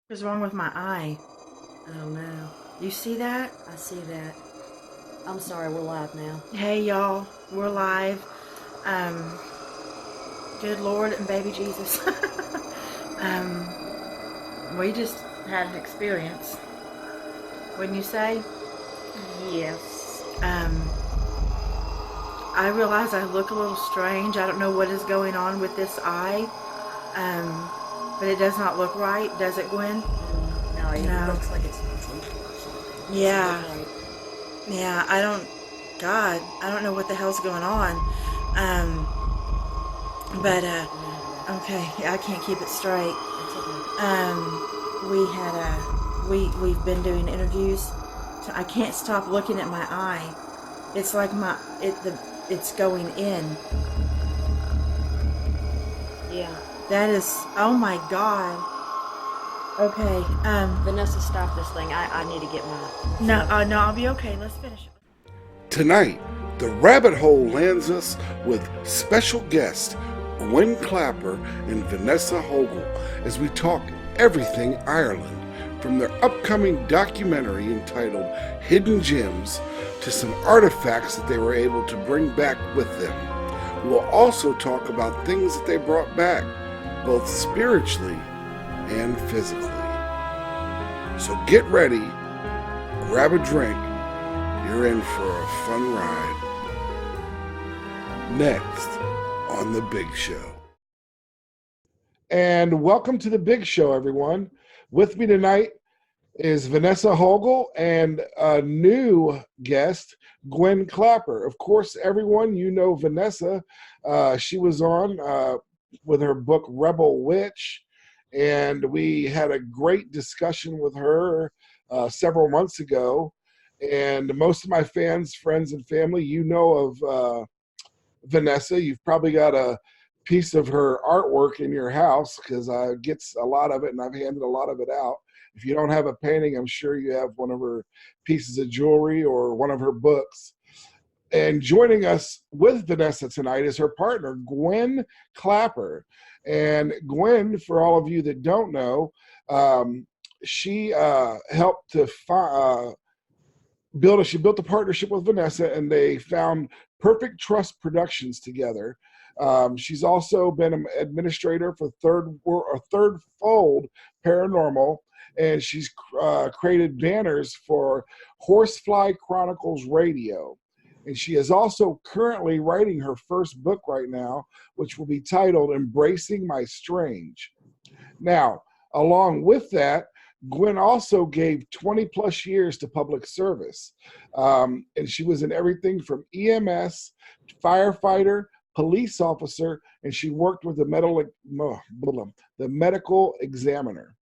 What's wrong with my eye? I don't know. You see that? I see that. I'm sorry, we're live now. Hey y'all, we're live. Um, good Lord and baby Jesus. um, we just had an experience, wouldn't you say? Yes. I realize I look a little strange. I don't know what is going on with this eye. But it does not look right, does it, Gwen? No, it No. looks like it's drooping or something. Yeah. Doesn't look Yeah, God, I don't know what the hell's going on. Um, okay, I can't keep it straight. It's okay. We've been doing interviews. So I can't stop looking at my eye. It's like it's going in. Yeah. That is, oh my God. Okay, Vanessa, stop this thing. I need to get my no, stuff. no, I'll be okay. Let's finish it. Tonight, the rabbit hole lands us with special guests Gwen Clapper and Vanessa Hogle as we talk everything Ireland, from their upcoming documentary entitled Hidden Gems to some artifacts that they were able to bring back with them. We'll also talk about things that they brought back, both spiritually and physically. So get ready, grab a drink. You're in for a fun ride. Next on The Big Show. And welcome to The Big Show, everyone. With me tonight is Vanessa Hogle and a new guest, Gwen Clapper. Of course, everyone, you know Vanessa. She was on with her book, Rebel Witch, and we had a great discussion with her several months ago. And most of my fans, friends, and family, you know of Vanessa. You've probably got a piece of her artwork in your house because I gets a lot of it, and I've handed a lot of it out. If you don't have a painting, I'm sure you have one of her pieces of jewelry or one of her books. And joining us with Vanessa tonight is her partner, Gwen Clapper. And Gwen, for all of you that don't know, she helped to she built a partnership with Vanessa, and they found Perfect Trust Productions together. She's also been an administrator for Third Fold Paranormal, and she's created banners for Horsefly Chronicles Radio. And she is also currently writing her first book right now, which will be titled Embracing My Strange. Now, along with that, Gwen also gave 20 plus years to public service. And she was in everything from EMS, firefighter, police officer, and she worked with the medical examiner.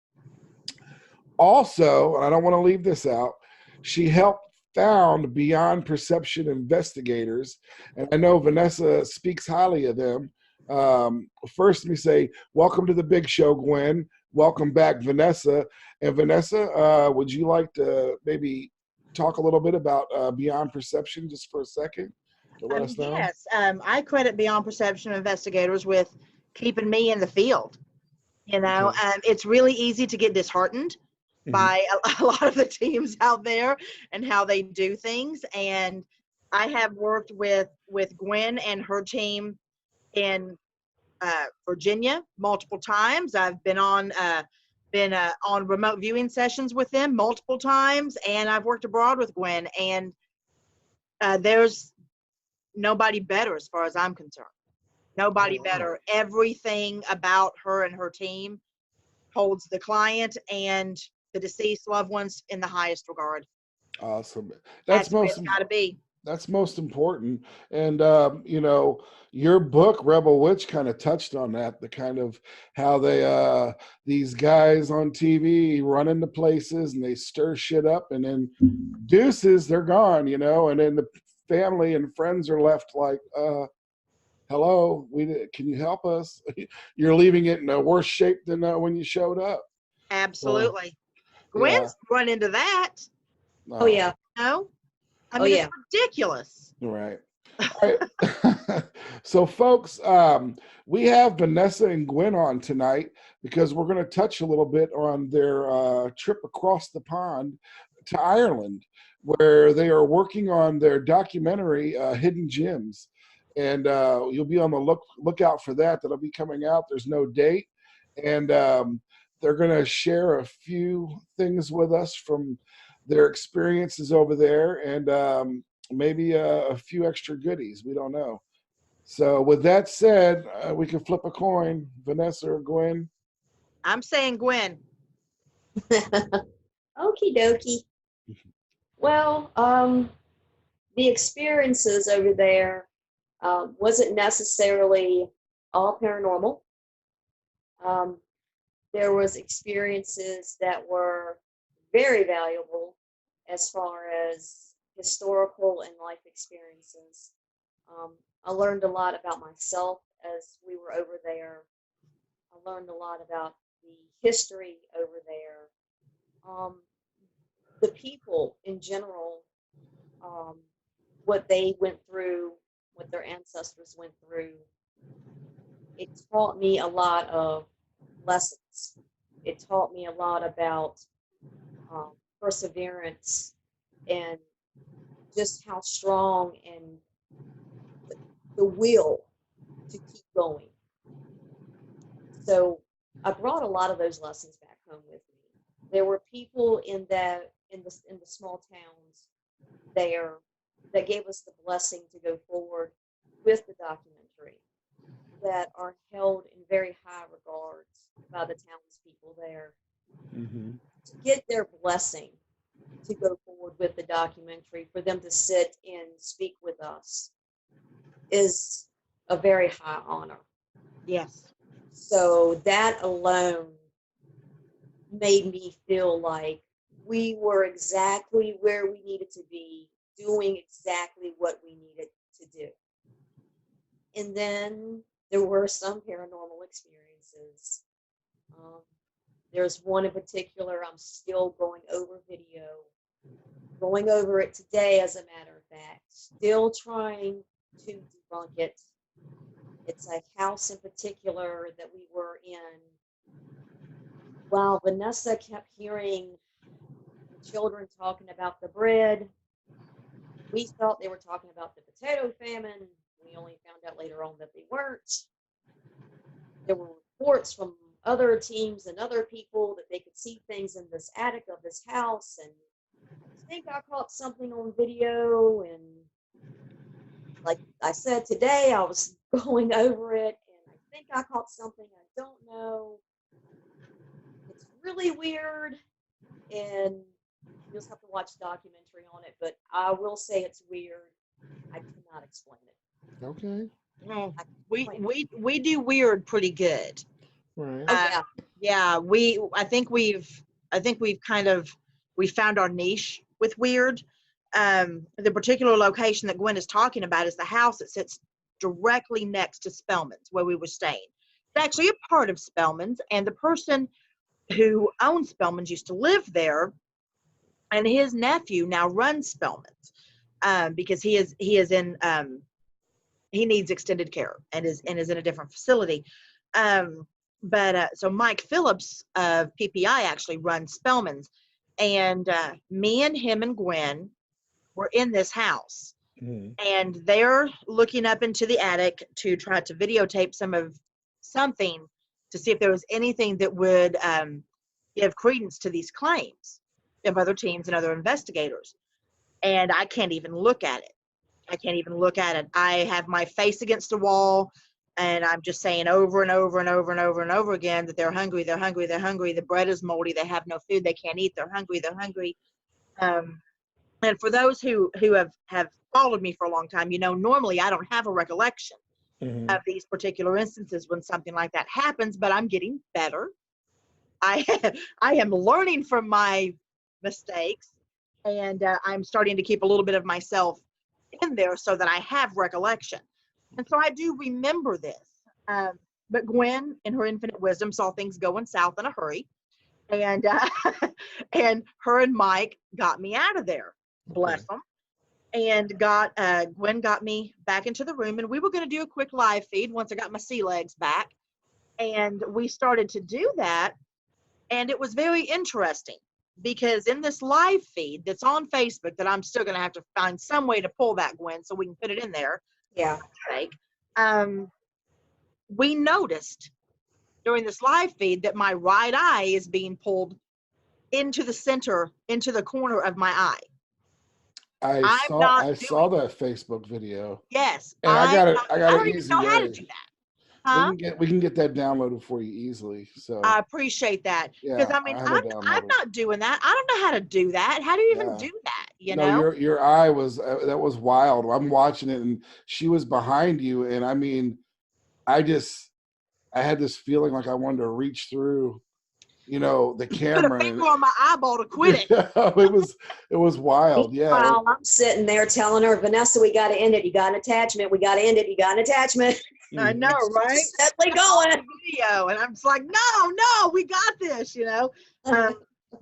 Also, and I don't want to leave this out, she helped found Beyond Perception Investigators, and I know Vanessa speaks highly of them. First, let me say, welcome to the Big Show, Gwen. Welcome back, Vanessa. And Vanessa, would you like to maybe talk a little bit about Beyond Perception just for a second to let us know? Yes, I credit Beyond Perception investigators with keeping me in the field. Okay. It's really easy to get disheartened by a lot of the teams out there and how they do things. And I have worked with Gwen and her team in Virginia multiple times. I've been on remote viewing sessions with them multiple times, and I've worked abroad with Gwen. And there's nobody better as far as I'm concerned. Nobody better. Everything about her and her team holds the client and the deceased loved ones in the highest regard. Awesome. That's the way it's got to be. That's most important. And, your book, Rebel Witch, kind of touched on that, the kind of how they, these guys on TV run into places and they stir shit up, and then deuces, they're gone, and then the family and friends are left like, hello, can you help us? You're leaving it in a worse shape than when you showed up. Absolutely. Gwen's run into that. Oh, yeah. No? It's ridiculous. Right. All right. So, folks, we have Vanessa and Gwen on tonight. because we're going to touch a little bit on their trip across the pond to Ireland, where they are working on their documentary, Hidden Gems. And you'll be on the lookout for that. That'll be coming out. There's no date. And they're going to share a few things with us from their experiences over there, and maybe a few extra goodies. We don't know. So with that said, we can flip a coin, Vanessa or Gwen. I'm saying Gwen. Okie dokie. Well, the experiences over there wasn't necessarily all paranormal. There was experiences that were very valuable as far as historical and life experiences. I learned a lot about myself as we were over there. I learned a lot about the history over there. The people in general, what they went through, what their ancestors went through. It taught me a lot of lessons. It taught me a lot about perseverance and just how strong and the will to keep going. So I brought a lot of those lessons back home with me. There were people in the small towns there that gave us the blessing to go forward with the documentary, that are held in very high regards by the townspeople there. Mm-hmm. To get their blessing to go forward with the documentary, for them to sit and speak with us, is a very high honor. Yes. So that alone made me feel like we were exactly where we needed to be, doing exactly what we needed to do. And then there were some paranormal experiences. There's one in particular, I'm still going over it today, as a matter of fact, still trying to debunk it. It's a house in particular that we were in. While Vanessa kept hearing the children talking about the bread, we thought they were talking about the potato famine. We only found out later on that they weren't. There were reports from other teams and other people that they could see things in this attic of this house, and I think I caught something on video. And like I said today, I was going over it, and I think I caught something. I don't know. It's really weird, and you just have to watch the documentary on it, but I will say it's weird. I cannot explain it. Okay. Oh, we do weird pretty good. Right. Yeah. I think we've found our niche with weird. The particular location that Gwen is talking about is the house that sits directly next to Spellman's, where we were staying. It's actually a part of Spellman's, and the person who owns Spellman's used to live there, and his nephew now runs Spellman's, because he needs extended care and is in a different facility. So Mike Phillips of PPI actually runs Spellman's, and me and him and Gwen were in this house, and they're looking up into the attic to try to videotape something to see if there was anything that would give credence to these claims of other teams and other investigators. And I can't even look at it. I have my face against the wall, and I'm just saying over and over and over and over and over again that they're hungry. The bread is moldy. They have no food. They can't eat. They're hungry. And for those who have followed me for a long time, normally I don't have a recollection of these particular instances when something like that happens, but I'm getting better. I am learning from my mistakes, and I'm starting to keep a little bit of myself in there so that I have recollection. And so I do remember this. But Gwen, in her infinite wisdom, saw things going south in a hurry. And and her and Mike got me out of there. Bless them. And Gwen got me back into the room, and we were going to do a quick live feed once I got my sea legs back. And we started to do that. And it was very interesting because in this live feed that's on Facebook, that I'm still going to have to find some way to pull that, Gwen, so we can put it in there. Yeah. We noticed during this live feed that my right eye is being pulled into the center, into the corner of my eye. I saw that Facebook video. Yes. And I got I an don't even easy know how to way. do that. Huh? We can get that downloaded for you easily. So I appreciate that. Because yeah, I mean, I have it I'm downloaded. not doing that. I don't know how to do that. How do you even Yeah. do that? You No, know? your eye was that was wild. I'm watching it, and she was behind you, and I mean, I had this feeling like I wanted to reach through, the Put a camera, finger on my eyeball to quit it. it was wild. Yeah. Meanwhile, I'm sitting there telling her, Vanessa, we got to end it. You got an attachment. We got to end it. You got an attachment. I know, right? Steadily going. Video, and I'm just like, no, we got this, It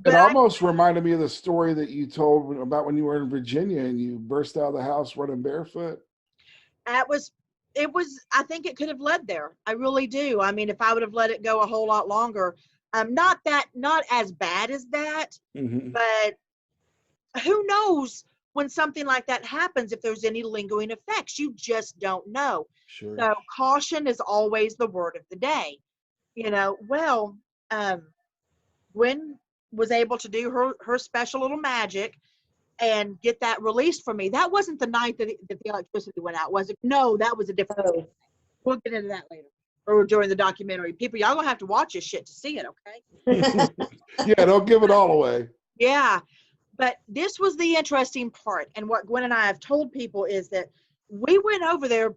almost reminded me of the story that you told about when you were in Virginia and you burst out of the house running barefoot. I think it could have led there. I really do. I mean, if I would have let it go a whole lot longer, not as bad as that, but who knows when something like that happens, if there's any lingering effects. You just don't know. Sure. So caution is always the word of the day. Gwen was able to do her special little magic and get that released for me. That wasn't the night that the electricity went out, was it? No, that was a different thing. We'll get into that later, or during the documentary. People, y'all gonna have to watch this shit to see it, okay? Yeah, don't give it all away. Yeah, but this was the interesting part, and what Gwen and I have told people is that we went over there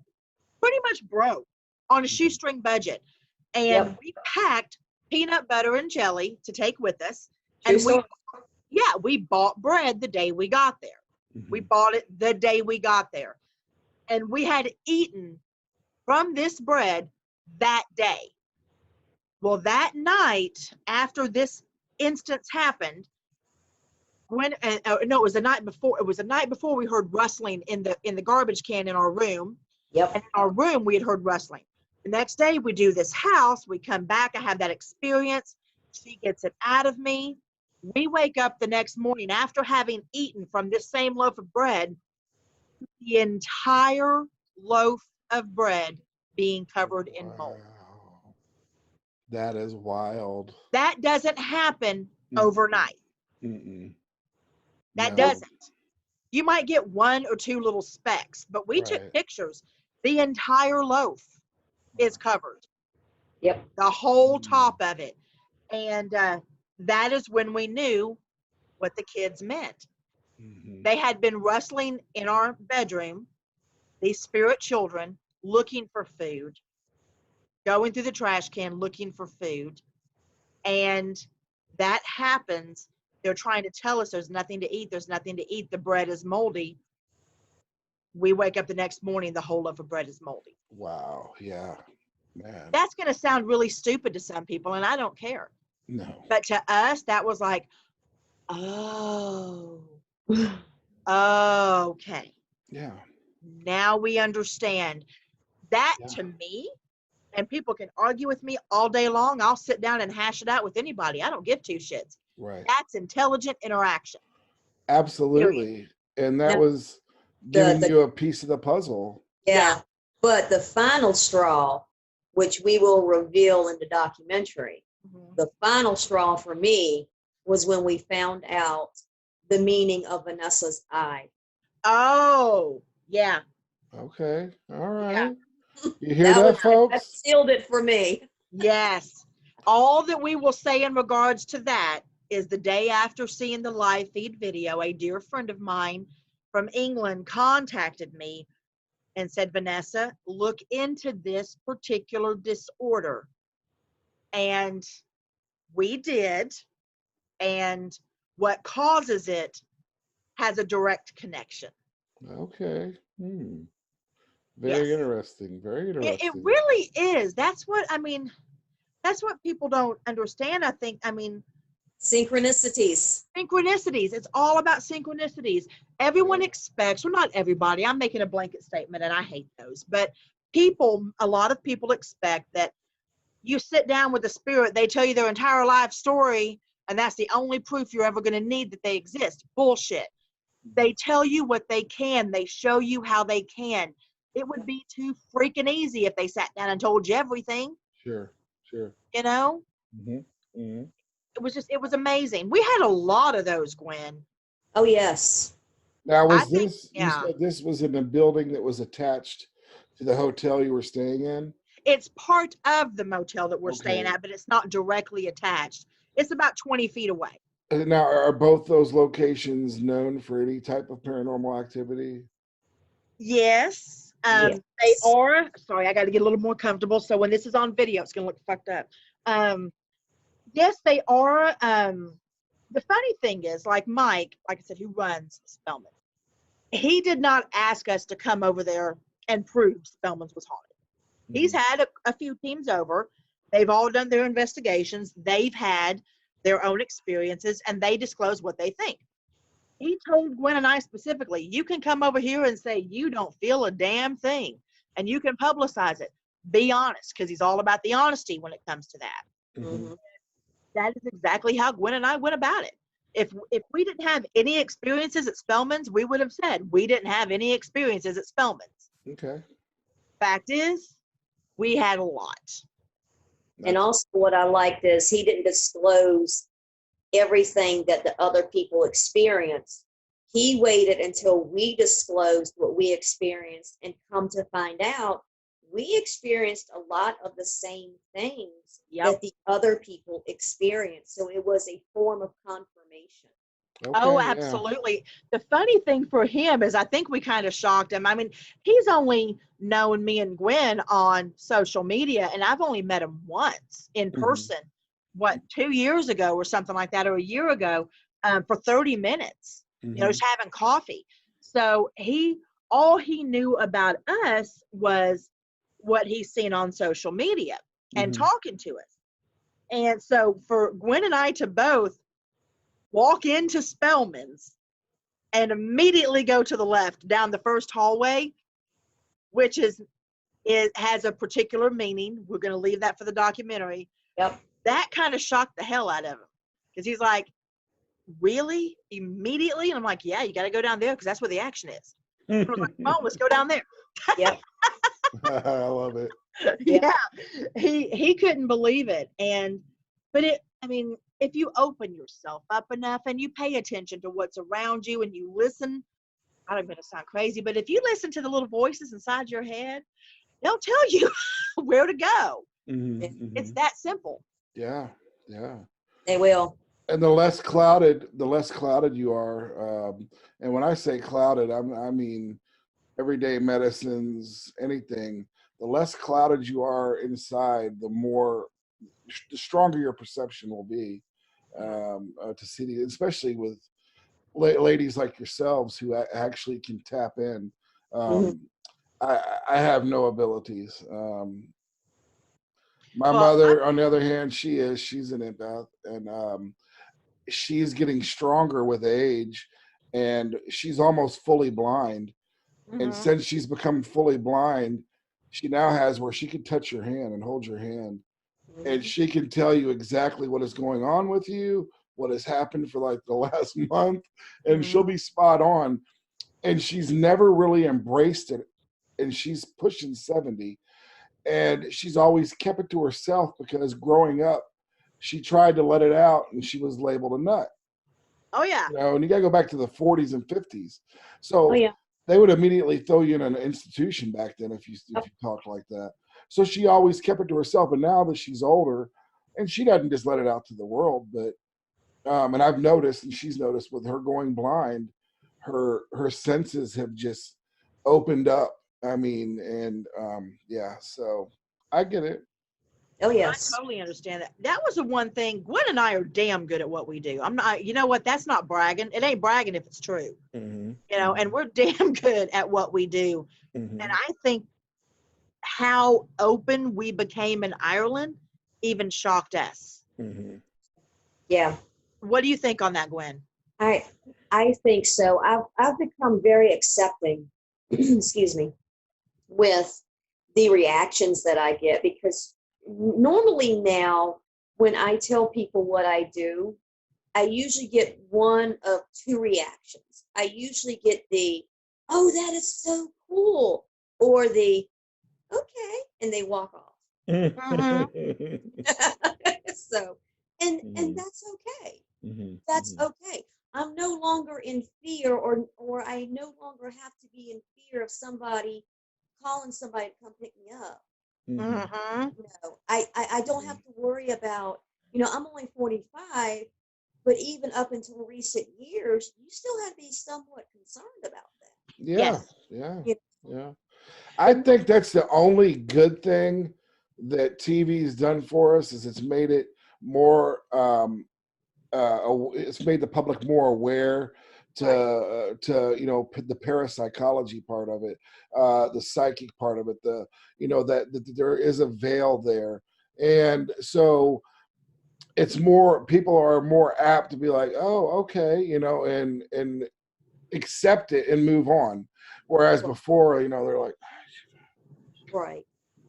pretty much broke on a shoestring budget, and we packed peanut butter and jelly to take with us, and we bought bread the day we got there. We bought it the day we got there, and we had eaten from this bread that day. Well, that night after this instance happened, Gwen, no, it was the night before. It was the night before we heard rustling in the garbage can in our room. Yep. And in our room, we had heard rustling. The next day, we do this house. We come back. I have that experience. She gets it out of me. We wake up the next morning after having eaten from this same loaf of bread, the entire loaf of bread being covered in mold. That is wild. That doesn't happen overnight. That doesn't. You might get one or two little specks, but we took pictures. The entire loaf is covered. Yep. The whole top of it. And that is when we knew what the kids meant. They had been rustling in our bedroom, these spirit children, looking for food, going through the trash can looking for food. And that happens. They're trying to tell us there's nothing to eat. There's nothing to eat. The bread is moldy. We wake up the next morning, the whole loaf of bread is moldy. Wow. Yeah. Man. That's going to sound really stupid to some people, and I don't care. No. But to us, that was like, oh, okay. Yeah. Now we understand. That to me, and people can argue with me all day long, I'll sit down and hash it out with anybody. I don't give two shits. Right. That's intelligent interaction. Absolutely. Period. And that was giving you a piece of the puzzle. Yeah. But the final straw, which we will reveal in the documentary, the final straw for me was when we found out the meaning of Vanessa's eye. Oh, yeah. Okay. All right. Yeah. You hear that, folks? That sealed it for me. Yes. All that we will say in regards to that is the day after seeing the live feed video, a dear friend of mine from England contacted me and said, Vanessa, look into this particular disorder. And we did. And what causes it has a direct connection. Okay. Very interesting. Very interesting. It really is. That's what people don't understand. Synchronicities. It's all about synchronicities. Everyone expects, well, not everybody, I'm making a blanket statement and I hate those, but a lot of people expect that you sit down with the spirit, they tell you their entire life story, and that's the only proof you're ever going to need that they exist. Bullshit. They tell you what they can. They show you how they can. It would be too freaking easy if they sat down and told you everything. Sure. You know? Mm-hmm. It was amazing. We had a lot of those, Gwen. Oh, yes. Now, I was think, this, you yeah. said this was in a building that was attached to the hotel you were staying in? It's part of the motel that we're staying Okay. at, but it's not directly attached. It's about 20 feet away. Now, are both those locations known for any type of paranormal activity? Yes. Yes. They are. Sorry, I got to get a little more comfortable. So when this is on video, it's going to look fucked up. Yes, they are. The funny thing is, like Mike, like I said, who runs Spellman, he did not ask us to come over there and prove Spellman's was haunted. He's had a few teams over. They've all done their investigations. They've had their own experiences, and they disclose what they think. He told Gwen and I specifically, you can come over here and say you don't feel a damn thing, and you can publicize it. Be honest, because he's all about the honesty when it comes to that. Mm-hmm. That is exactly how Gwen and I went about it. If we didn't have any experiences at Spellman's, we would have said we didn't have any experiences at Spellman's. Okay. Fact is, we had a lot. And also what I liked is he didn't disclose everything that the other people experienced. He waited until we disclosed what we experienced, and come to find out, we experienced a lot of the same things that the other people experienced. So it was a form of confirmation. Okay, Oh, yeah. absolutely. The funny thing for him is I think we kind of shocked him. I mean, he's only known me and Gwen on social media, and I've only met him once in person, 2 years ago or something like that, or a year ago, for 30 minutes, just having coffee. So all he knew about us was what he's seen on social media and talking to us. And so for Gwen and I to both walk into Spellman's and immediately go to the left down the first hallway, which has a particular meaning. We're going to leave that for the documentary. Yep. That kind of shocked the hell out of him, because he's like, really? Immediately? And I'm like, yeah, you got to go down there because that's where the action is. I was like, come on, let's go down there. Yep. I love it. Yeah. He couldn't believe it. But if you open yourself up enough and you pay attention to what's around you and you listen, I don't mean to sound crazy, but if you listen to the little voices inside your head, they'll tell you where to go. It's that simple. Yeah. They will. And the less clouded you are, and when I say clouded, I mean everyday medicines, anything. The less clouded you are inside, the stronger your perception will be to see the, especially with ladies like yourselves who actually can tap in. I have no abilities. My mother, on the other hand, she's an empath, and she's getting stronger with age, and she's almost fully blind. And since she's become fully blind, she now has where she can touch your hand and hold your hand, and she can tell you exactly what is going on with you, what has happened for like the last month, and she'll be spot on. And she's never really embraced it, and she's pushing 70, and she's always kept it to herself because growing up, she tried to let it out, and she was labeled a nut. Oh yeah. And you got to go back to the 40s and 50s. So they would immediately throw you in an institution back then if you talked like that. So she always kept it to herself. And now that she's older, and she doesn't just let it out to the world, but and I've noticed, and she's noticed with her going blind, her senses have just opened up. So I get it. Oh, yes. I totally understand that. That was the one thing. Gwen and I are damn good at what we do. I'm not, you know what? That's not bragging. It ain't bragging if it's true. And we're damn good at what we do. And I think how open we became in Ireland even shocked us. Yeah. What do you think on that, Gwen? I think so. I've become very accepting, excuse me, with the reactions that I get, because normally now, when I tell people what I do, I usually get one of two reactions. I usually get the, oh, that is so cool, or the, okay, and they walk off. So, and that's okay. That's okay. I'm no longer in fear, or I no longer have to be in fear of somebody calling somebody to come pick me up. No, I don't have to worry about, I'm only 45, but even up until recent years, you still have to be somewhat concerned about that. Yeah, Yes. yeah. I think that's the only good thing that TV's done for us, is it's made it more it's made the public more aware to the parapsychology part of it, the psychic part of it, that there is a veil there, and so it's more, people are more apt to be like, oh, okay, and accept it and move on, whereas before, they're like, Right.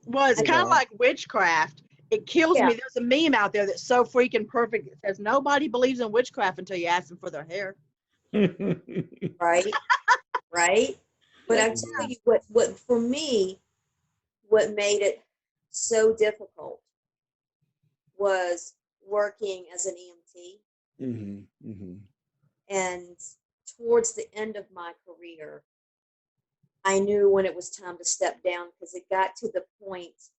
Well, it's You kind of know. like witchcraft. It kills Yeah. me. There's a meme out there that's so freaking perfect. It says nobody believes in witchcraft until you ask them for their hair. Right. Right. But I tell you what for me, what made it so difficult was working as an EMT. And towards the end of my career, I knew when it was time to step down, because it got to the point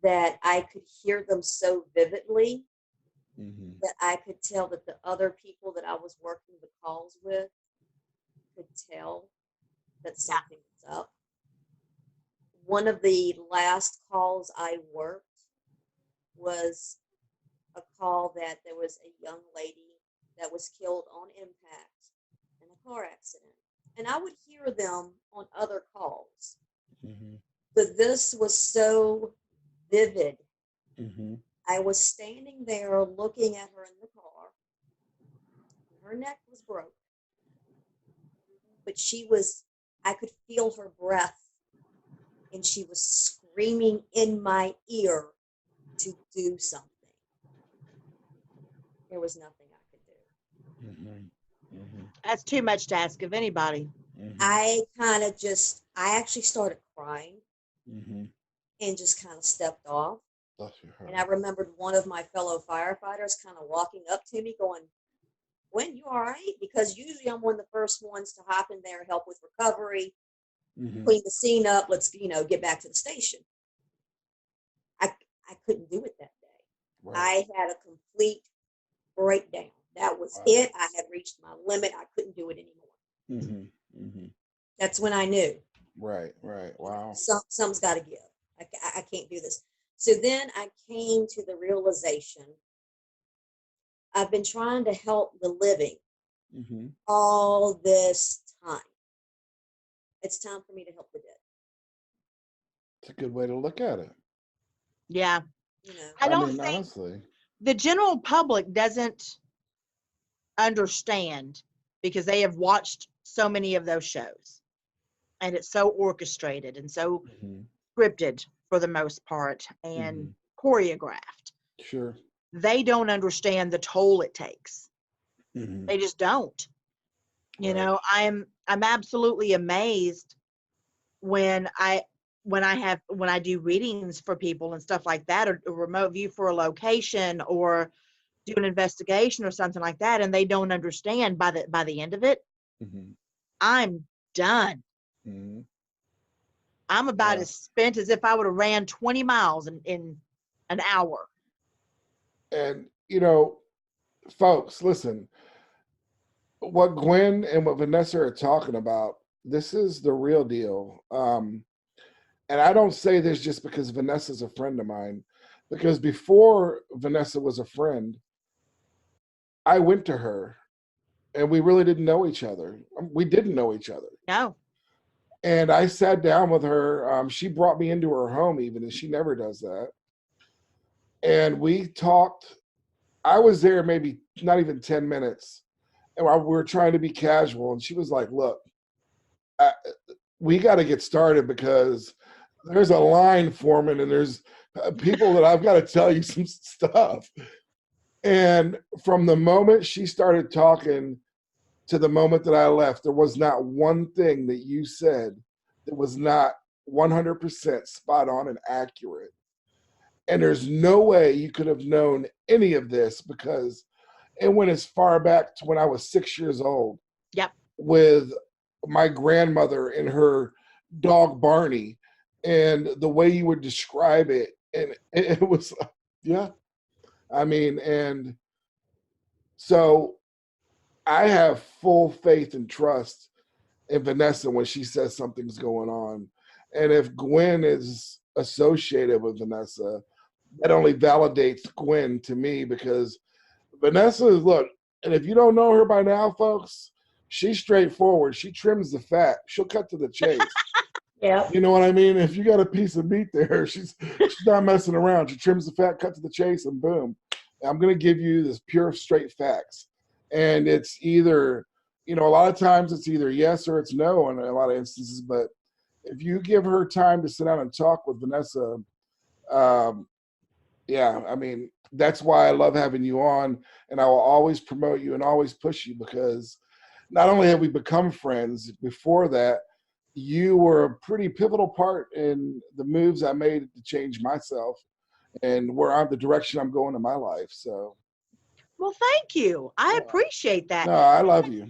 that I could hear them so vividly that I could tell that the other people that I was working the calls with could tell that something was up. One of the last calls I worked was a call that there was a young lady that was killed on impact in a car accident. And I would hear them on other calls. But this was so vivid. I was standing there looking at her in the car. Her neck was broke. But I could feel her breath. And she was screaming in my ear to do something. There was nothing I could do. That's too much to ask of anybody. I actually started crying and just kind of stepped off. And I remembered one of my fellow firefighters kind of walking up to me going, Gwen, you all right? Because usually I'm one of the first ones to hop in there and help with recovery, clean the scene up, let's, get back to the station. I couldn't do it that day. Right. I had a complete breakdown. That was it. I had reached my limit. I couldn't do it anymore. That's when I knew. Right. Wow. Something's got to give. I can't do this. So then I came to the realization, I've been trying to help the living all this time. It's time for me to help the dead. It's a good way to look at it. Yeah. I don't think honestly, the general public doesn't understand, because they have watched so many of those shows, and it's so orchestrated and so scripted for the most part, and choreographed. Sure. They don't understand the toll it takes. They just don't. I'm absolutely amazed when I do readings for people and stuff like that, or a remote view for a location, or do an investigation or something like that, and they don't understand by the end of it, I'm done. I'm about as spent as if I would have ran 20 miles in an hour. And folks, listen, what Gwen and what Vanessa are talking about, this is the real deal. And I don't say this just because Vanessa's a friend of mine, because before Vanessa was a friend, I went to her and we really didn't know each other. We didn't know each other. No. And I sat down with her. She brought me into her home even, and she never does that. And we talked. I was there maybe not even 10 minutes. And we were trying to be casual. And she was like, look, we got to get started because there's a line forming and there's people that I've got to tell you some stuff. And from the moment she started talking to the moment that I left, there was not one thing that you said that was not 100% spot on and accurate. And there's no way you could have known any of this because it went as far back to when I was 6 years old. Yep. With my grandmother and her dog Barney, and the way you would describe it. And it was, yeah. I mean, and so I have full faith and trust in Vanessa when she says something's going on. And if Gwen is associated with Vanessa, that only validates Gwen to me, because Vanessa is, look, and if you don't know her by now, folks, she's straightforward. She trims the fat. She'll cut to the chase. Yeah. You know what I mean? If you got a piece of meat there, she's not messing around. She trims the fat, cut to the chase, and boom. I'm going to give you this pure, straight facts. And it's either, you know, a lot of times it's either yes or it's no in a lot of instances. But if you give her time to sit down and talk with Vanessa, yeah, I mean, that's why I love having you on. And I will always promote you and always push you, because not only have we become friends, before that, you were a pretty pivotal part in the moves I made to change myself and where I'm, the direction I'm going in my life. So, Well, thank you. I appreciate that. no, I love you.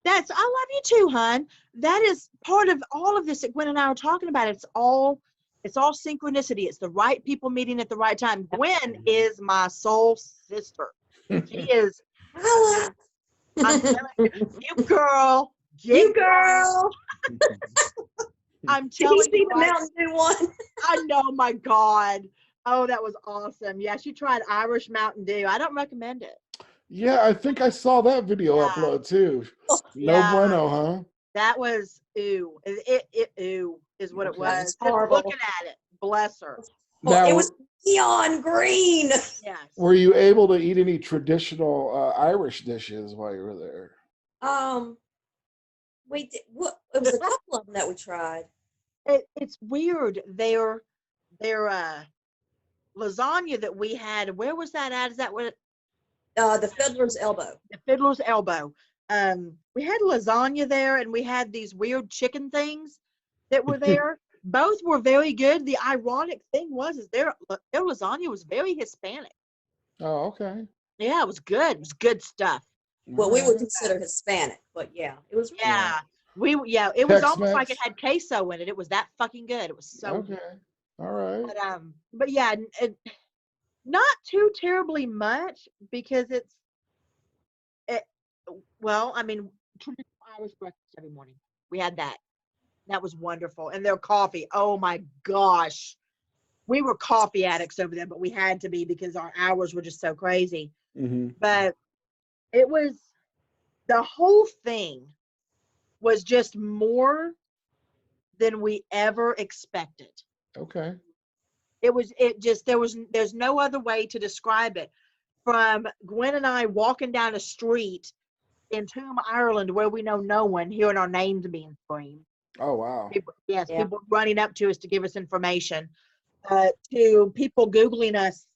I love you too, hon. That is part of all of this that Gwen and I are talking about. It's all synchronicity. It's the right people meeting at the right time. Gwen is my soul sister. She is. I'm telling you, girl. You girl. I'm Did you telling see you. the Mountain Dew one? I know, my God. Oh, that was awesome. Yeah, she tried Irish Mountain Dew. I don't recommend it. Yeah, I think I saw that video Yeah. upload too. No Yeah. bueno, huh? That was ooh. It ooh is what it Okay. was. That's Just horrible. looking at it. Bless her. Now, It was neon green. Yes. were you able to eat any traditional Irish dishes while you were there? We did, what? It was a couple of them that we tried. It's weird. Their lasagna that we had. Where was that at? Is that what? The Fiddler's Elbow. The Fiddler's Elbow. We had lasagna there, and we had these weird chicken things that were there. Both were very good. The ironic thing is their lasagna was very Hispanic. Oh, okay. Yeah, it was good. It was good stuff. Well, we would consider Hispanic, but yeah, it was. Yeah, it was almost like Tex-Mex? it had queso in it. It was that fucking good. It was so Okay. All right. but yeah, not too terribly much, because well, I mean, traditional Irish breakfast every morning. We had that. That was wonderful. And their coffee. Oh my gosh. We were coffee addicts over there, but we had to be because our hours were just so crazy. Mm-hmm. But it was, the whole thing was just more than we ever expected. Okay. There's no other way to describe it. From Gwen and I walking down a street in Toome, Ireland, where we know no one, hearing our names being screamed. Oh, wow. People running up to us to give us information, to people Googling us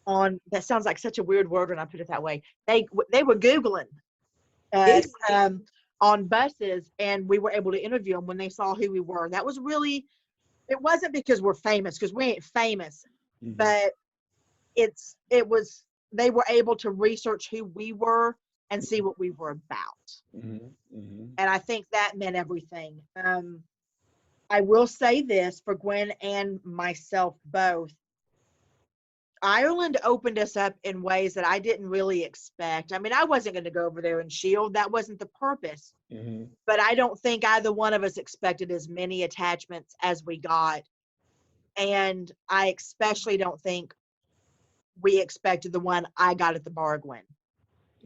on, that sounds like such a weird word when I put it that way. They were Googling on buses, and we were able to interview them when they saw who we were. That was really, it wasn't because we're famous, because we ain't famous, Mm-hmm. but they were able to research who we were and see what we were about. Mm-hmm. Mm-hmm. And I think that meant everything. I will say this for Gwen and myself both. Ireland opened us up in ways that I didn't really expect. I mean, I wasn't going to go over there and shield. That wasn't the purpose. Mm-hmm. But I don't think either one of us expected as many attachments as we got. And I especially don't think we expected the one I got at the bar, Gwen.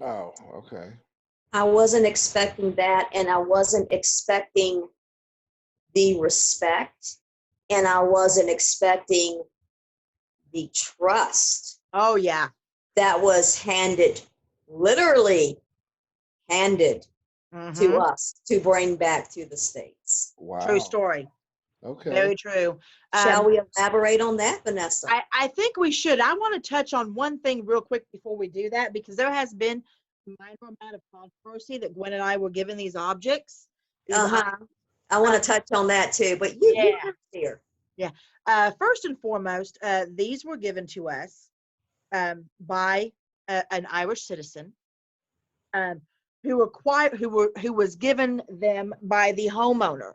Oh, okay. I wasn't expecting that, and I wasn't expecting the respect, and I wasn't expecting the trust Oh, yeah. that was literally handed to Mhm. us to bring back to the States. Wow. True story. Okay. Very true. Shall we elaborate on that, Vanessa? I think we should. I want to touch on one thing real quick before we do that, because there has been a minor amount of controversy that Gwen and I were given these objects. I want to touch on that too, but you here. Yeah. First and foremost, these were given to us by an Irish citizen who was given them by the homeowner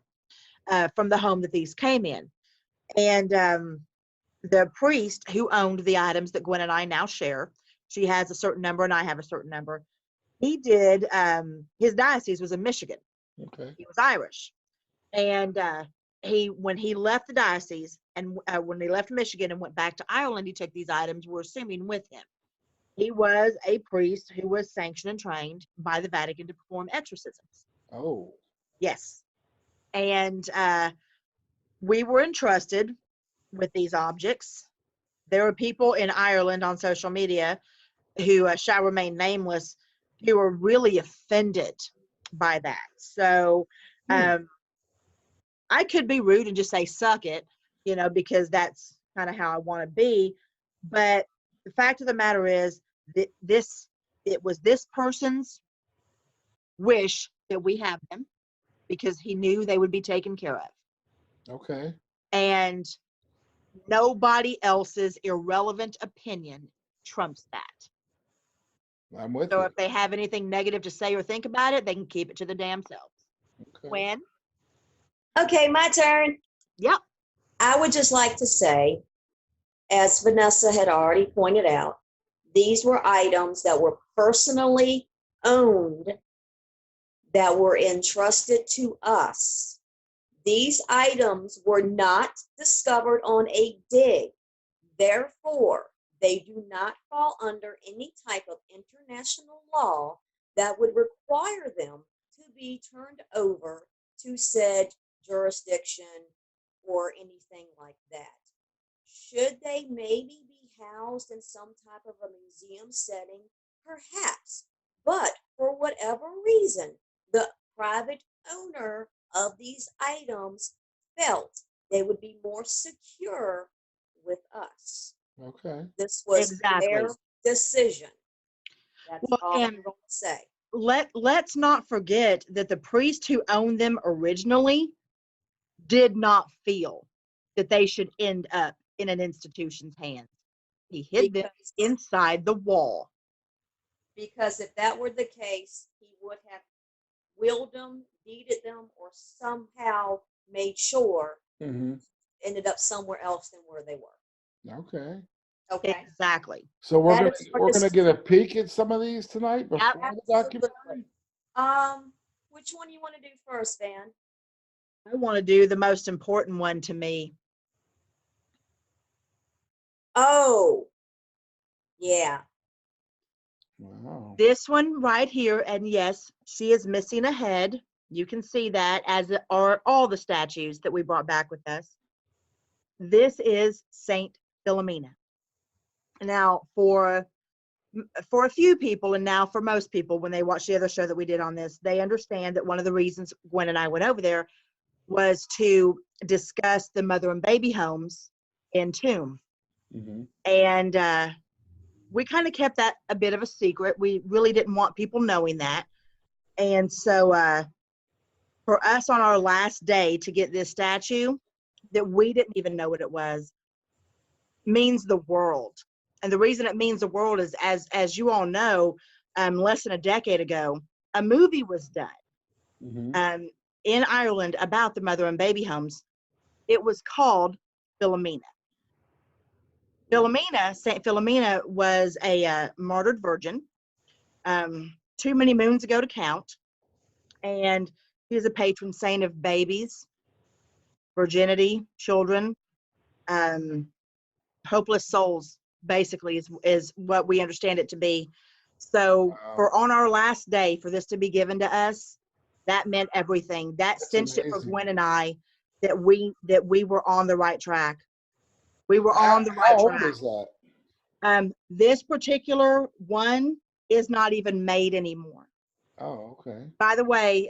from the home that these came in. And the priest who owned the items that Gwen and I now share, she has a certain number and I have a certain number. He did, his diocese was in Michigan. Okay. He was Irish. And when he left the diocese and when he left Michigan and went back to Ireland, he took these items, we're assuming, with him. He was a priest who was sanctioned and trained by the Vatican to perform exorcisms. Oh. Yes. And we were entrusted with these objects. There were people in Ireland on social media who shall remain nameless, who were really offended by that. So I could be rude and just say, suck it, because that's kind of how I want to be. But the fact of the matter is that it was this person's wish that we have them, because he knew they would be taken care of. Okay. And nobody else's irrelevant opinion trumps that. I'm with So you. if they have anything negative to say or think about it, they can keep it to the damn selves. Okay. Gwen? Okay, my turn. Yep. I would just like to say, as Vanessa had already pointed out, these were items that were personally owned, that were entrusted to us. These items were not discovered on a dig. Therefore, they do not fall under any type of international law that would require them to be turned over to said jurisdiction or anything like that. Should they maybe be housed in some type of a museum setting? Perhaps. But for whatever reason, the private owner of these items felt they would be more secure with us. Okay. This was their decision. That's all I'm going to say. Let's not forget that the priest who owned them originally did not feel that they should end up in an institution's hands. He hid them inside the wall. Because if that were the case, he would have willed them, deeded them, or somehow made sure ended up somewhere else than where they were. Okay. Okay. Exactly. So we're gonna get a peek at some of these tonight before the documentary. Which one do you want to do first, Van? I want to do the most important one to me. Oh, yeah. Wow. This one right here, and yes, she is missing a head. You can see that, as are all the statues that we brought back with us. This is Saint Philomena. Now, for a few people, and now for most people, when they watch the other show that we did on this, they understand that one of the reasons Gwen and I went over there was to discuss the mother and baby homes in Tomb. And we kind of kept that a bit of a secret. We really didn't want people knowing that. And so for us on our last day to get this statue that we didn't even know what it was, means the world. And the reason it means the world is, as you all know, less than a decade ago, a movie was done in Ireland about the mother and baby homes. It was called Philomena. Saint Philomena was a martyred virgin too many moons ago to count. And he is a patron saint of babies, virginity, children, hopeless souls, basically, is what we understand it to be. So for on our last day, for this to be given to us, that meant everything. That cinched it for Gwen and I that we were on the right track. We were on the right track. How old is that? This particular one is not even made anymore. Oh, okay. By the way,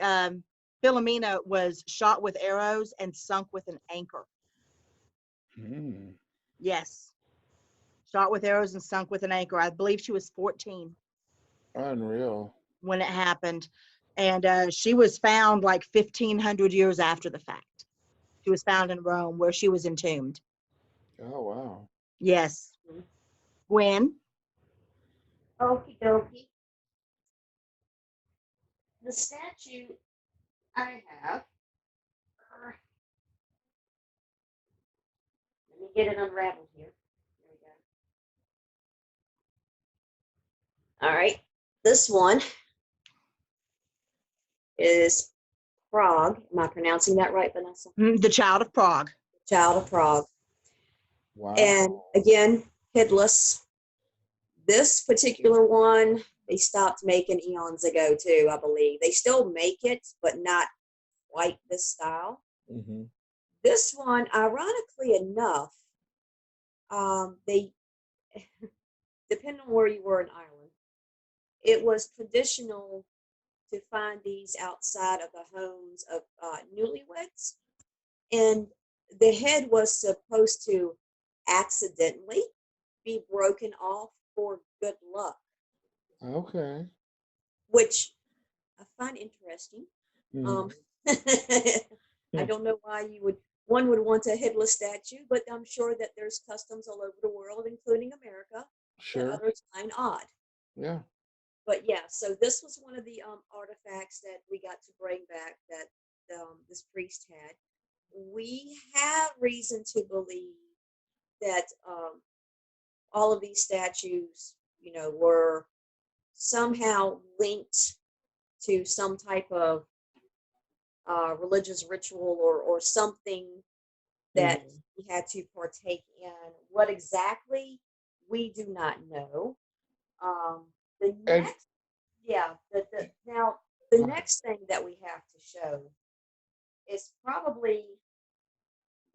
Philomena was shot with arrows and sunk with an anchor. Hmm. Yes. Shot with arrows and sunk with an anchor. I believe she was 14 Unreal. when it happened. And she was found like 1,500 years after the fact. She was found in Rome where she was entombed. Oh, wow. Yes. Gwen? Okie dokie. The statue I have, let me get it unraveled here. There we go. All right. This one is Prague. Am I pronouncing that right, Vanessa? The Child of Prague. Child of Prague. Wow. And again, headless. This particular one, they stopped making eons ago too, I believe. They still make it, but not quite this style. Mm-hmm. This one, ironically enough, they, depending on where you were in Ireland, it was traditional to find these outside of the homes of newlyweds. And the head was supposed to accidentally be broken off for good luck, Okay. which I find interesting. Mhm. I don't know why one would want a headless statue, but I'm sure that there's customs all over the world, including America, that Sure. others find odd. Yeah. But yeah, so this was one of the artifacts that we got to bring back that this priest had. We have reason to believe that all of these statues, were somehow linked to some type of religious ritual or something that he had to partake in. What exactly, we do not know. The And next, yeah, now the next thing that we have to show is probably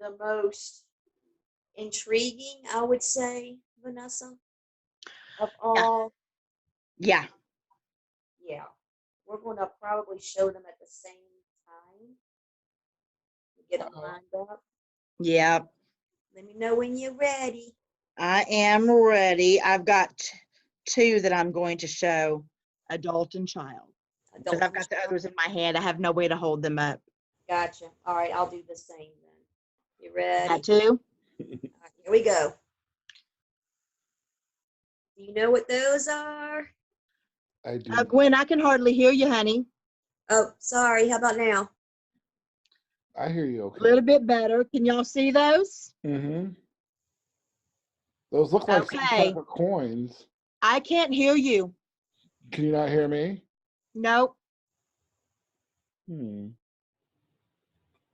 the most intriguing, I would say, Vanessa, of all. Yeah. Yeah, we're going to probably show them at the same time. Get them lined up. Yeah. Let me know when you're ready. I am ready. I've got two that I'm going to show, adult and child. Because I've got the others in my hand. I have no way to hold them up. Gotcha. All right, I'll do the same then. You ready? Got two? Right, here we go. Do you know what those are? I do. Gwen, I can hardly hear you, honey. Oh, sorry. How about now? I hear you A okay. little bit better. Can y'all see those? Mm-hmm. Those look like some Okay. type of coins. I can't hear you. Can you not hear me? Nope.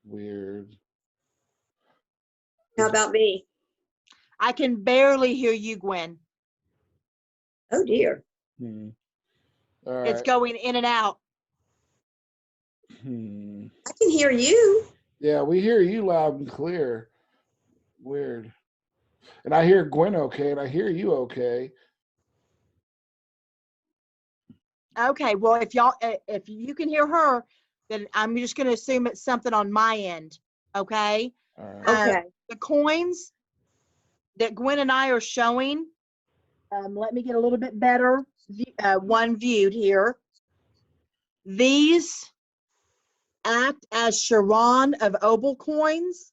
Weird. How about me? I can barely hear you, Gwen. Oh, dear. All It's right. going in and out. I can hear you. Yeah, we hear you loud and clear. Weird. And I hear Gwen okay, and I hear you okay. Okay, well, if you can hear her, then I'm just going to assume it's something on my end. Okay. All right. Okay. The coins that Gwen and I are showing, let me get a little bit better one viewed here. These act as Charon of Obel coins.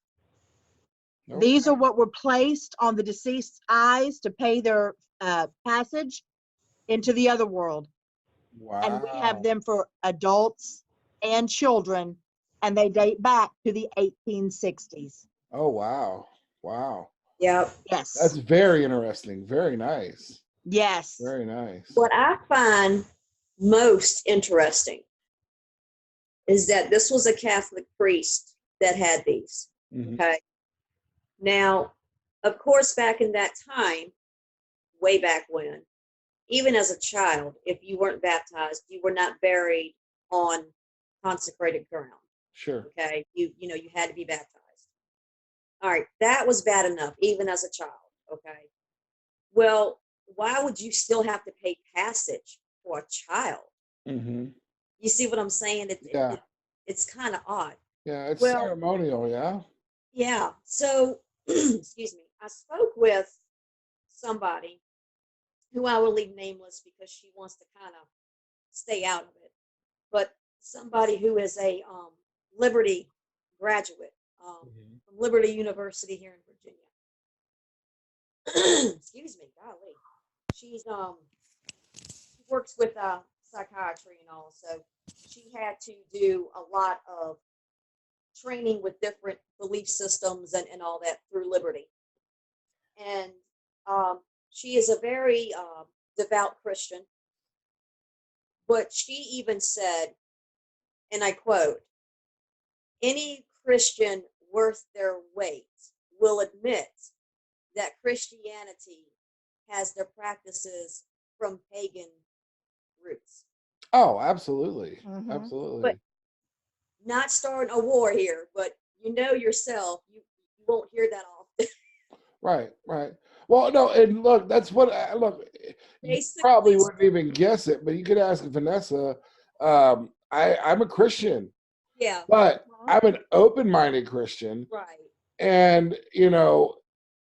Okay. These are what were placed on the deceased's eyes to pay their passage into the other world. Wow. And we have them for adults and children, and they date back to the 1860s. Oh, wow. Wow. Yep. Yes. That's very interesting. Very nice. Yes. Very nice. What I find most interesting is that this was a Catholic priest that had these. Okay. Now, of course, back in that time, way back when, even as a child, if you weren't baptized, you were not buried on consecrated ground. Sure. Okay. You had to be baptized. All right. That was bad enough, even as a child. Okay. Well, why would you still have to pay passage for a child? Mm-hmm. You see what I'm saying? Yeah. it's kind of odd. Yeah, it's Well, ceremonial, yeah. yeah. So, excuse me. I spoke with somebody who I will leave nameless because she wants to kind of stay out of it. But somebody who is a Liberty graduate from Liberty University here in Virginia. Excuse me, golly. She's she works with psychiatry and all, so she had to do a lot of training with different belief systems and all that through Liberty. And she is a very devout Christian, but she even said, and I quote, any Christian worth their weight will admit that Christianity has their practices from pagan roots. Oh, absolutely. Mhm. Absolutely. But not starting a war here, but you know yourself, you won't hear that often. Right, right. Well, no, and look, that's what look. You Basically, probably wouldn't even guess it, but you could ask Vanessa. I'm a Christian, yeah, but I'm an open-minded Christian, right. and you know,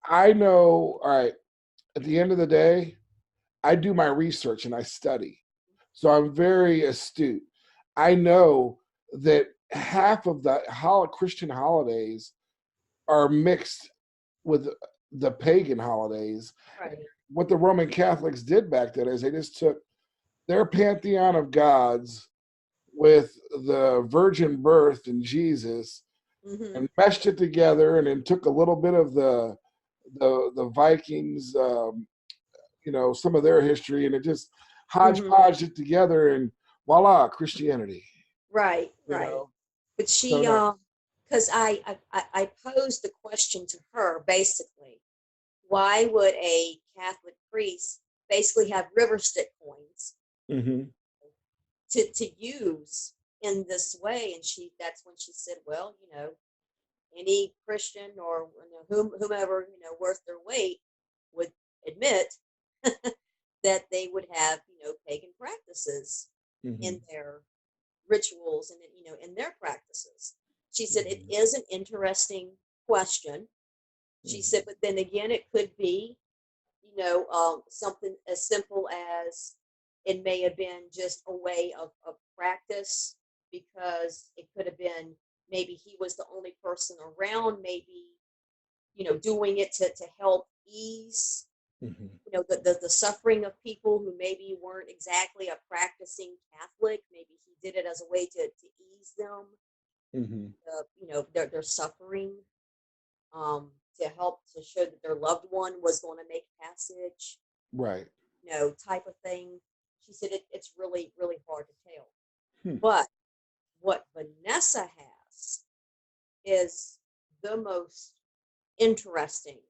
I know. All right, at the end of the day, I do my research and I study, so I'm very astute. I know that half of the Christian holidays are mixed with the pagan holidays. Right. What the Roman Catholics did back then is they just took their pantheon of gods with the virgin birth and Jesus Mm-hmm. and meshed it together, and then took a little bit of the Vikings, you know, some of their history, and it just hodgepodged it together, and voila, Christianity. Right, You right. know? But So she, no. because I posed the question to her basically, why would a Catholic priest basically have river stick coins Mhm. to use in this way? And that's when she said, well, you know, any Christian or whomever, you know, worth their weight would admit that they would have, you know, pagan practices in their rituals and, you know, in their practices. She said it is an interesting question. She said, but then again, it could be, you know, something as simple as it may have been just a way of practice, because it could have been maybe he was the only person around, maybe, you know, doing it to help ease, you know, the suffering of people who maybe weren't exactly a practicing Catholic. Maybe he did it as a way to ease them, you know, their suffering, to help to show that their loved one was going to make passage, Right. you know, type of thing. She said it's really, really hard to tell. But what Vanessa has is the most interesting,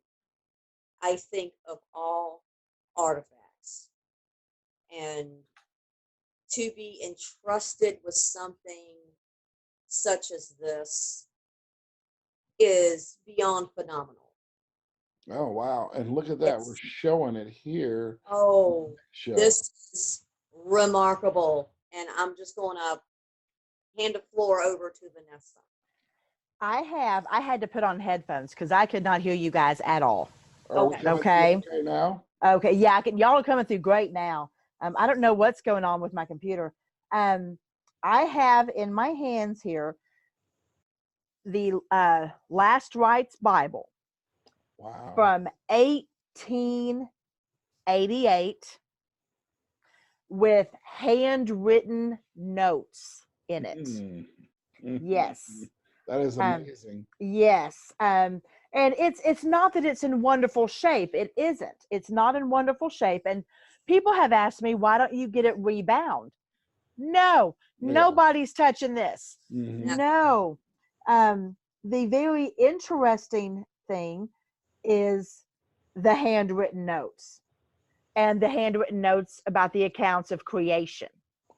I think, of all artifacts. And to be entrusted with something such as this is beyond phenomenal. Oh wow! And look at that, we're showing it here. Oh, Show. this is remarkable. And I'm just going to hand the floor over to Vanessa. I had to put on headphones because I could not hear you guys at all. Are we coming through okay now? Okay, yeah, y'all are coming through great now. I don't know what's going on with my computer. I have in my hands here the Last Rites Bible. Wow. From 1888 with handwritten notes in it. Yes. That is amazing. Yes. And it's not that it's in wonderful shape. It isn't. It's not in wonderful shape. And people have asked me, why don't you get it rebound? No, nobody's touching this. No. The very interesting thing is the handwritten notes, and the handwritten notes about the accounts of creation.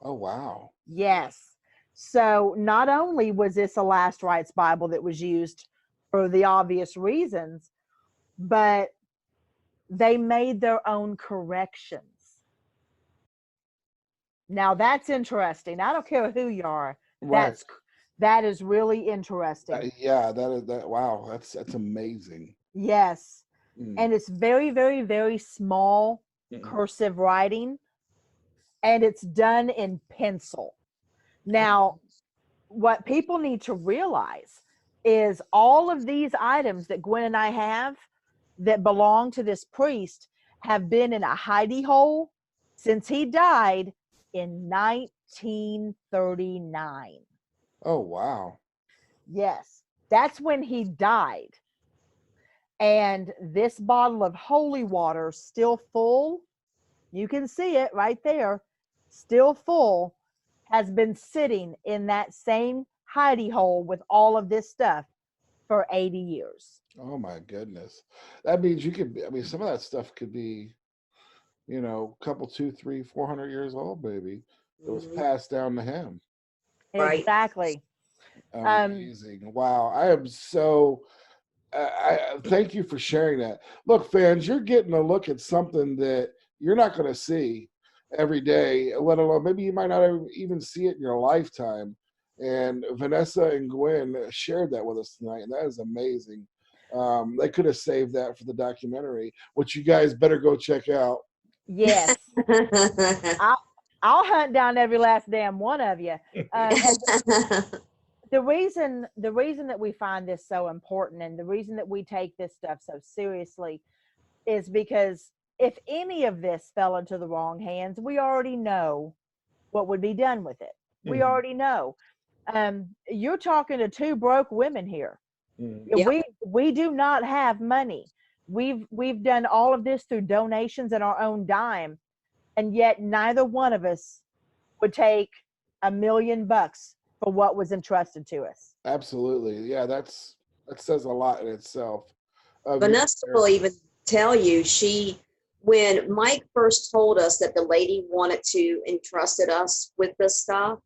Oh, wow. Yes. So not only was this a Last Rites Bible that was used for the obvious reasons, but they made their own corrections. Now that's interesting. I don't care who you are. Right. That is really interesting. Yeah, that is that. Wow, that's amazing. Yes. Mm. And it's very, very, very small cursive writing, and it's done in pencil. Now, what people need to realize is all of these items that Gwen and I have that belong to this priest have been in a hidey hole since he died in 1939. Oh wow. Yes, that's when he died. And this bottle of holy water, still full, you can see it right there, still full, has been sitting in that same hidey hole with all of this stuff for 80 years. Oh my goodness. That means you could. I mean, some of that stuff could be, you know, a couple, 2, 3, 400 years old, baby. It was passed down to him. Right. Exactly. Amazing. Wow. I am so. I thank you for sharing that. Look, fans, you're getting a look at something that you're not going to see every day, let alone maybe you might not even see it in your lifetime. And Vanessa and Gwen shared that with us tonight, and that is amazing. They could have saved that for the documentary, which you guys better go check out. Yes. I'll hunt down every last damn one of you. And the reason that we find this so important, and the reason that we take this stuff so seriously, is because if any of this fell into the wrong hands, we already know what would be done with it. We already know. You're talking to two broke women here. Yep. We do not have money. We've done all of this through donations and our own dime, and yet neither one of us would take $1 million for what was entrusted to us. Absolutely. Yeah, that says a lot in itself. Vanessa will even tell you, when Mike first told us that the lady wanted to entrusted us with this stuff,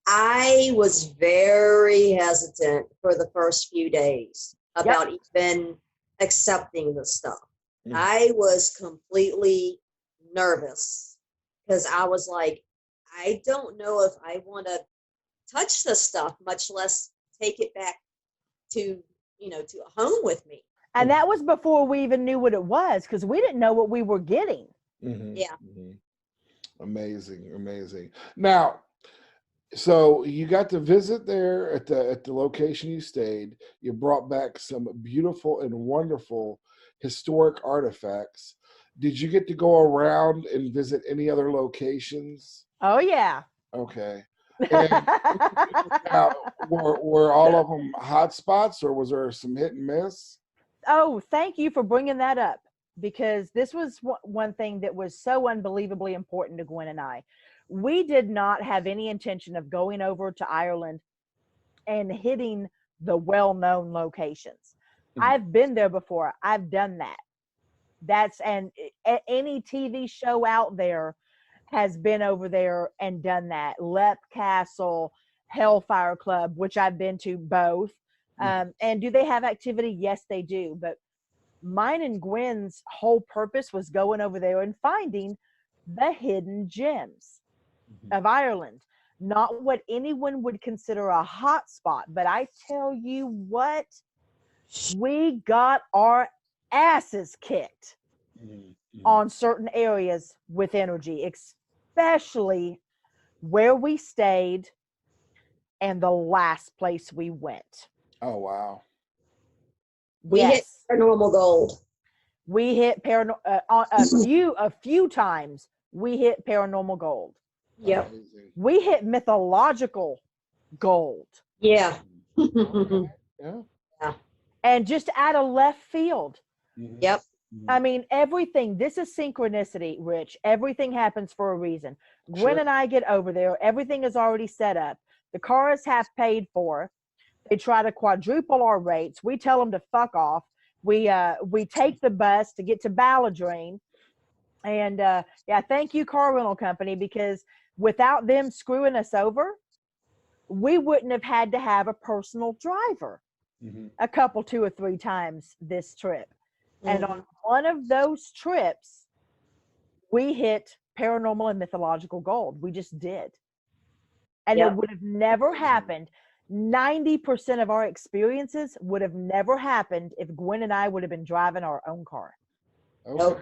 I was very hesitant for the first few days about even accepting the stuff. I was completely nervous because I was like, I don't know if I want to touch this stuff, much less take it back to a home with me. And that was before we even knew what it was, because we didn't know what we were getting. Yeah. Amazing. Now, so you got to visit there at the location you stayed. You brought back some beautiful and wonderful historic artifacts. Did you get to go around and visit any other locations? Oh yeah. Okay. And now, were all of them hot spots, or was there some hit and miss? Oh, thank you for bringing that up, because this was one thing that was so unbelievably important to Gwen and I. We did not have any intention of going over to Ireland and hitting the well-known locations. I've been there before. I've done that. And any TV show out there has been over there and done that. Lep Castle, Hellfire Club, which I've been to both. And do they have activity? Yes, they do. But mine and Gwen's whole purpose was going over there and finding the hidden gems of Ireland. Not what anyone would consider a hot spot, but I tell you what, we got our asses kicked on certain areas with energy, especially where we stayed and the last place we went. Oh wow. We hit paranormal gold. We hit a few times we hit paranormal gold. Yep. Amazing. We hit mythological gold. Yeah. Yeah. And just out of left field. Yep. I mean, everything, this is synchronicity, Rich. Everything happens for a reason. Gwen and I get over there. Everything is already set up. The car is half paid for. They try to quadruple our rates. We tell them to fuck off. We take the bus to get to Balladrine. And thank you, car rental company, because without them screwing us over, we wouldn't have had to have a personal driver a couple, 2 or 3 times this trip. And on one of those trips, we hit paranormal and mythological gold. We just did. And it would have never happened. 90% of our experiences would have never happened if Gwen and I would have been driving our own car. Okay. Nope.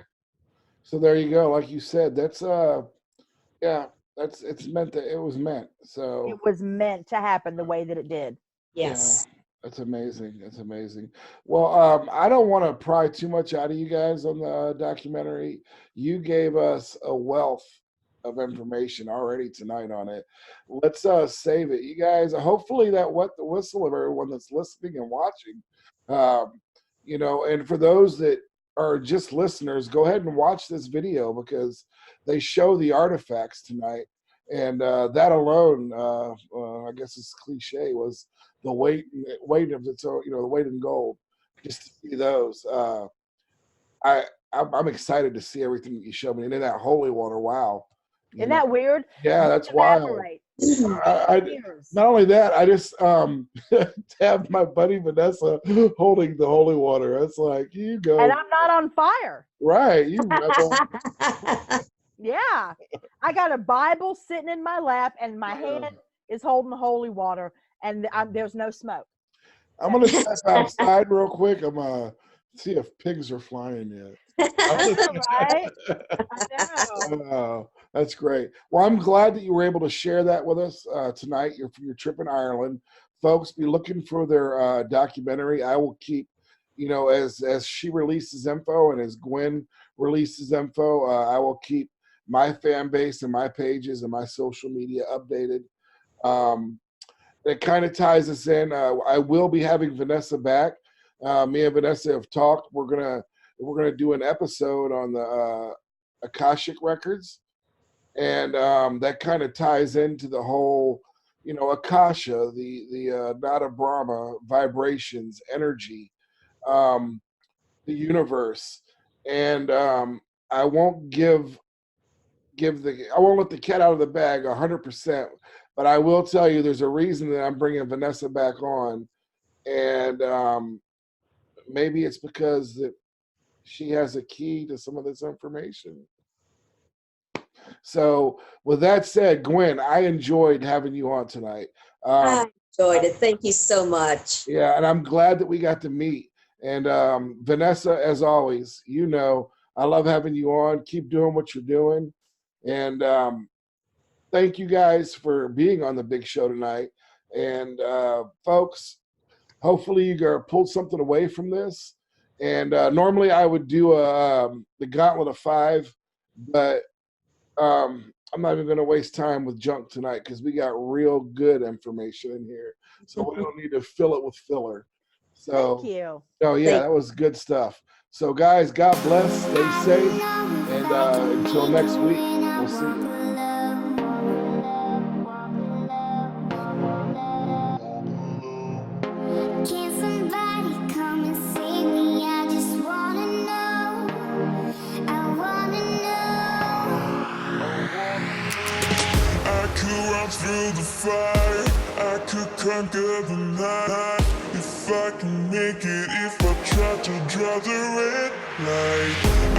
So there you go. Like you said, that's yeah, it's meant that it was meant. So It was meant to happen the way that it did. Yes. yeah, that's amazing. That's amazing. Well, I don't want to pry too much out of you guys on the documentary. You gave us a wealth of information already tonight on it. Let's save it, you guys. Hopefully that wet the whistle of everyone that's listening and watching. You know, and for those that are just listeners, go ahead and watch this video because they show the artifacts tonight, and that alone, I guess it's cliche, was the weight of its own, you know, the weight in gold. Just to see those, I'm excited to see everything that you showed me, and in that holy water, wow. Isn't that weird? Yeah, that's wild. Evaporate. Not only that, I just to have my buddy Vanessa holding the holy water. It's like you go, And I'm not on fire. right? You rebel. Yeah, I got a Bible sitting in my lap, and my hand is holding the holy water, and there's no smoke. I'm gonna step outside real quick. I'm see if pigs are flying yet. Right? I know. Oh, that's great. Well, I'm glad that you were able to share that with us tonight. Your trip in Ireland, folks. Be looking for their documentary. I will keep, you know, as she releases info and as Gwen releases info, I will keep my fan base and my pages and my social media updated. That kind of ties us in. I will be having Vanessa back. Me and Vanessa have talked. We're gonna do an episode on the Akashic records, and that kind of ties into the whole, you know, Akasha, the Nada Brahma, vibrations, energy, the universe, and I won't I won't let the cat out of the bag 100%, but I will tell you there's a reason that I'm bringing Vanessa back on, and maybe it's because that she has a key to some of this information. So with that said, Gwen, I enjoyed having you on tonight. I enjoyed it. Thank you so much. Yeah, and I'm glad that we got to meet. And Vanessa, as always, you know, I love having you on. Keep doing what you're doing. And thank you guys for being on the big show tonight. And folks, hopefully you pulled something away from this. And normally I would do the gauntlet of 5, but I'm not even going to waste time with junk tonight because we got real good information in here. So we don't need to fill it with filler. So, Thank you. Oh, yeah, that was good stuff. So, guys, God bless. Stay safe. And until next week, we'll see you. Can somebody come and save me? I just wanna know. I wanna know. I could run through the fire, I could conquer the night. If I can make it, if I try to draw the red light.